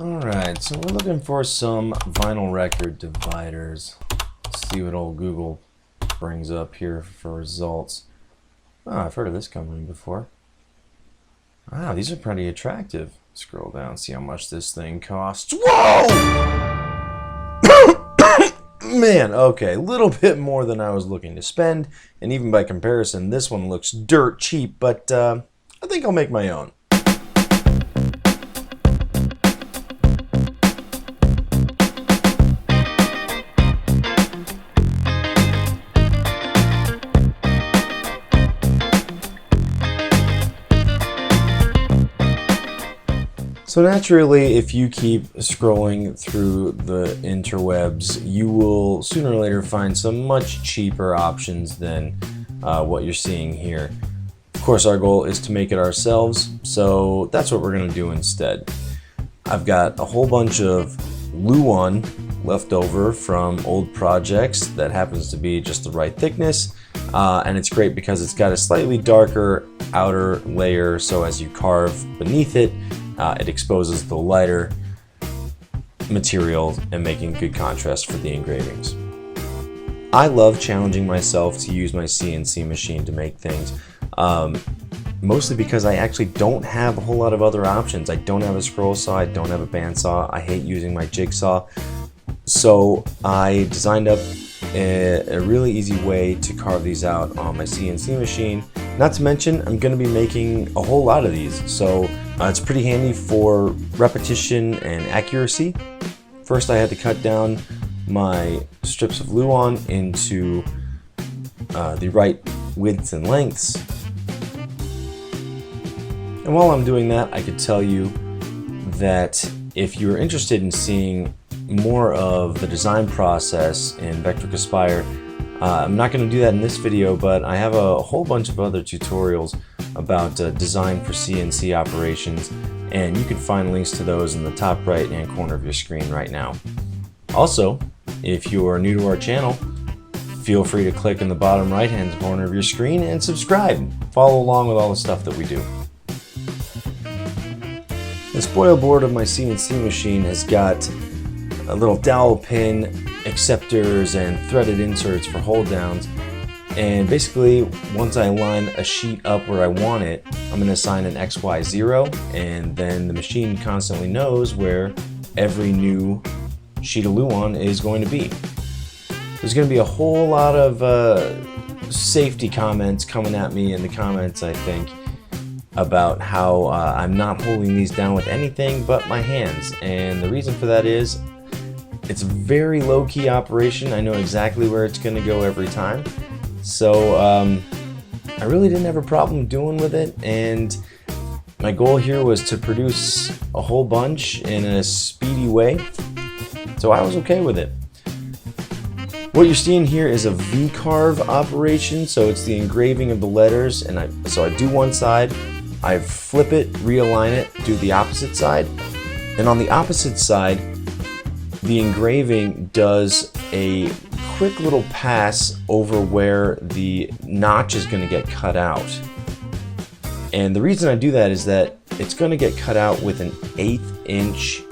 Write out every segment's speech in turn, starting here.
Alright, so we're looking for some vinyl record dividers. Let's see what old Google brings up here for results. Oh, I've heard of this company before. Wow, these are pretty attractive. Scroll down, see how much this thing costs. Whoa! Man, okay, a little bit more than I was looking to spend, and even by comparison, this one looks dirt cheap, but I think I'll make my own. So naturally, if you keep scrolling through the interwebs, you will sooner or later find some much cheaper options than what you're seeing here. Of course, our goal is to make it ourselves, so that's what we're going to do instead. I've got a whole bunch of luan left over from old projects that happens to be just the right thickness, and it's great because it's got a slightly darker outer layer, so as you carve beneath it, it exposes the lighter material and making good contrast for the engravings. I love challenging myself to use my CNC machine to make things, mostly because I actually don't have a whole lot of other options. I don't have a scroll saw, I don't have a bandsaw, I hate using my jigsaw. So I designed up a really easy way to carve these out on my CNC machine. Not to mention, I'm going to be making a whole lot of these, so it's pretty handy for repetition and accuracy. First, I had to cut down my strips of luan into the right widths and lengths. And while I'm doing that, I could tell you that if you're interested in seeing more of the design process in Vectric Aspire, I'm not going to do that in this video, but I have a whole bunch of other tutorials about design for CNC operations, and you can find links to those in the top right hand corner of your screen right now. Also, if you are new to our channel, feel free to click in the bottom right hand corner of your screen and subscribe. Follow along with all the stuff that we do. The spoil board of my CNC machine has got a little dowel pin, acceptors, and threaded inserts for hold downs. And basically, once I line a sheet up where I want it, I'm going to assign an XY0, and then the machine constantly knows where every new sheet of luan is going to be. There's going to be a whole lot of safety comments coming at me in the comments, I think, about how I'm not holding these down with anything but my hands. And the reason for that is, it's a very low-key operation. I know exactly where it's going to go every time. So I really didn't have a problem doing with it, and my goal here was to produce a whole bunch in a speedy way, so I was okay with it. What you're seeing here is a V-carve operation, so it's the engraving of the letters, and so I do one side, I flip it, realign it, do the opposite side, and on the opposite side, the engraving does a quick little pass over where the notch is going to get cut out. And the reason I do that is that it's going to get cut out with an 1/8 inch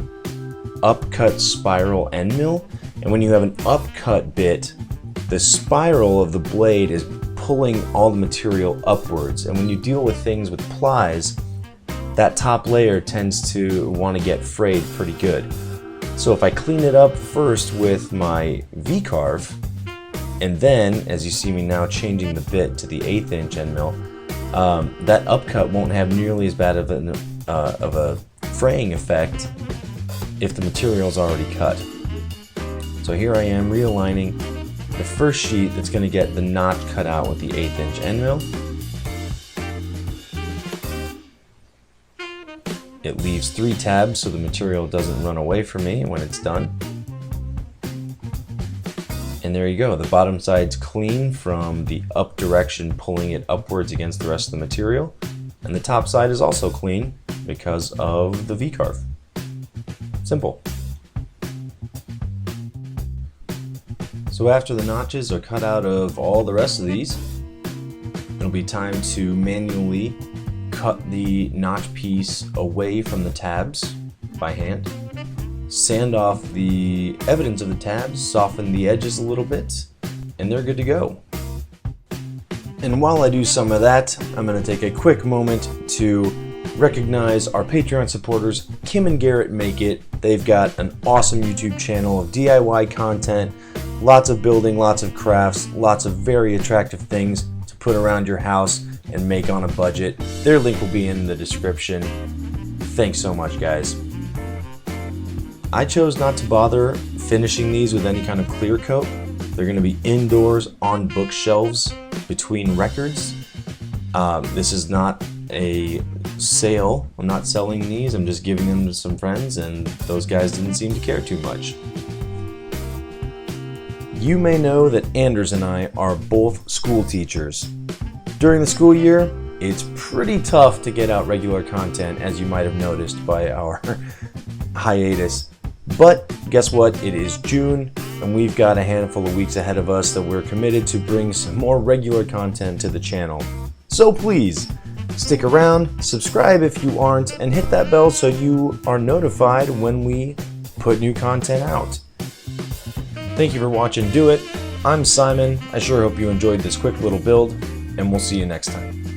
upcut spiral end mill. And when you have an upcut bit, the spiral of the blade is pulling all the material upwards. And when you deal with things with plies, that top layer tends to want to get frayed pretty good. So if I clean it up first with my V-carve, and then, as you see me now changing the bit to the 1/8 inch end mill, that upcut won't have nearly as bad of a fraying effect if the material is already cut. So here I am realigning the first sheet that's going to get the notch cut out with the 1/8 inch end mill. It leaves 3 tabs so the material doesn't run away from me when it's done. And there you go, the bottom side's clean from the up direction pulling it upwards against the rest of the material. And the top side is also clean because of the V-carve. Simple. So after the notches are cut out of all the rest of these, it'll be time to manually cut the notch piece away from the tabs by hand. sand off the evidence of the tabs, soften the edges a little bit, and they're good to go. And while I do some of that, I'm going to take a quick moment to recognize our Patreon supporters. Kim and Garrett make it. They've got an awesome YouTube channel of DIY content, lots of building, lots of crafts, lots of very attractive things to put around your house and make on a budget. Their link will be in the description. Thanks so much, guys. I chose not to bother finishing these with any kind of clear coat. They're going to be indoors on bookshelves between records. This is not a sale. I'm not selling these. I'm just giving them to some friends, and those guys didn't seem to care too much. You may know that Anders and I are both school teachers. During the school year, it's pretty tough to get out regular content, as you might have noticed by our hiatus. But guess what? It is June, and we've got a handful of weeks ahead of us that we're committed to bring some more regular content to the channel. So please, stick around, subscribe if you aren't, and hit that bell so you are notified when we put new content out. Thank you for watching Do It. I'm Simon. I sure hope you enjoyed this quick little build, and we'll see you next time.